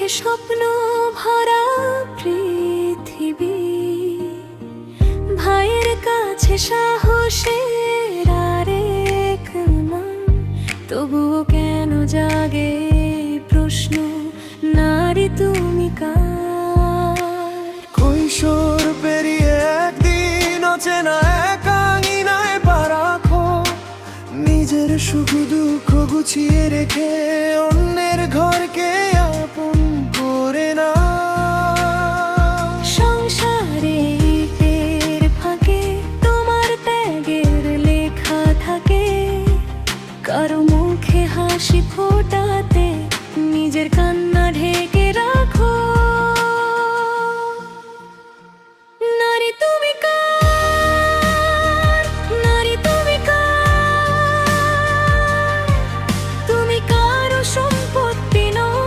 চোখে স্বপ্ন ভরা পৃথিবী, ভাইয়ের কাছে সাহসের আরেক নাম। তবুও কেন জাগে প্রশ্ন, নারী তুমি কার? কৈশোর পেরিয়ে একদিন অচেনা একাঙ্গিনায় পা রাখো, নিজের সুখ দুঃখ গুছিয়ে রেখে অন্যের ঘরকে আপন করে না। সংসারে ইটের ফাঁকে তোমার ত্যাগের লেখা থাকে, কারো মুখে হাসি ফোটাতে নিজের কান্না ঢেকে রাখো। নারী তুমি কার? নারী তুমি কার? তুমি কারো সম্পত্তি নও,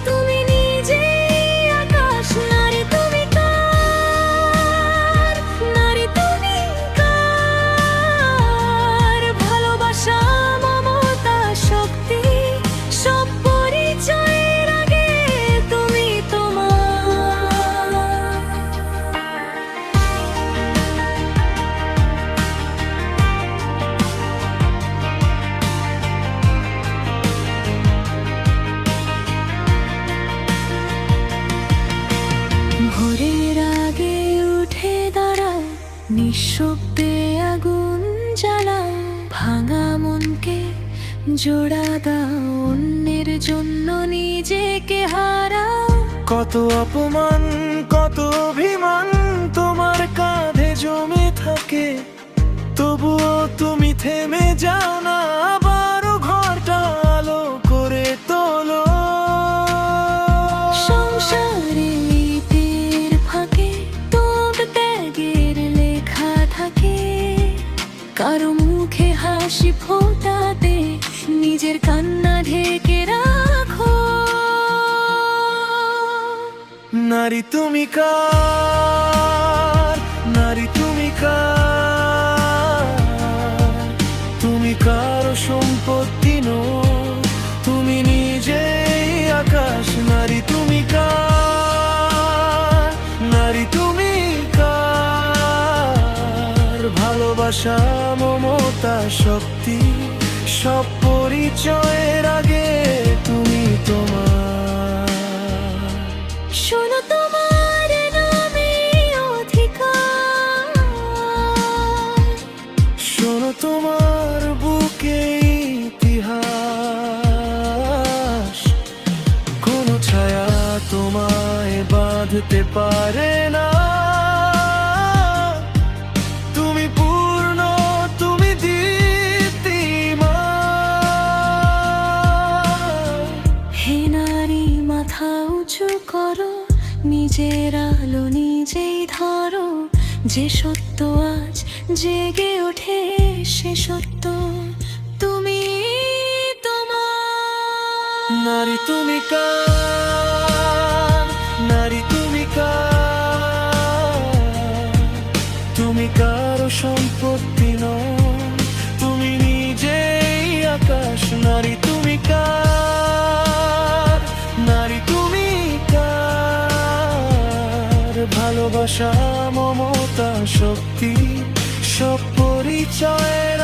তুমি নিজেই আকাশ। নারী তুমি কার? নারী তুমি কার? ভালোবাসা, মমতা, শক্তি, সব পরিচয়ের আগে তুমি তোমার। ভোরের আগে উঠে দাঁড়াও, নিঃশব্দে আগুন জ্বালাও, ভাঙা মনকে জোড়া দাও, অন্যের জন্য নিজেকে হারাও। কত অপমান, কত অভিমান তোমার কাঁধে জমে থাকে, তবুও তুমি থেমে যাও না, আবারও ঘরটা আলো করে তোলো। সংসারে ইটের ফাঁকে তোর ত্যাগের লেখা থাকে, কারো মুখে হাসি ফোটাতে নিজের কান্না ঢেকে রাখো। নারী তুমি কার? নারী তুমি কার? তুমি কারো সম্পত্তি নও, তুমি নিজেই আকাশ। নারী তুমি কার? নারী তুমি কার? ভালোবাসা, মমতা, শক্তি, সব পরিচয়ের আগে তুমি তোমার। শোনো তোমার নামে অধিকার, শোনো তোমার বুকে ইতিহাস, কোনো ছায়া তোমায় বাঁধতে পারে না। তুমি পূর্ণ, তুমি দীপ্তিমান। হে নারী, মাথা উঁচু করো, নিজের আলো নিজেই ধরো, যে সত্য আজ জেগে ওঠে সে সত্য তুমি তোমার। নারী তুমি কার? নারী তুমি কার? তুমি কারো সম্পত্তি নও, তুমি নিজেই আকাশ। নারী তুমি কার? নারী তুমি কার? ভালোবাসা, মমতা, শক্তি, সব পরিচয়ের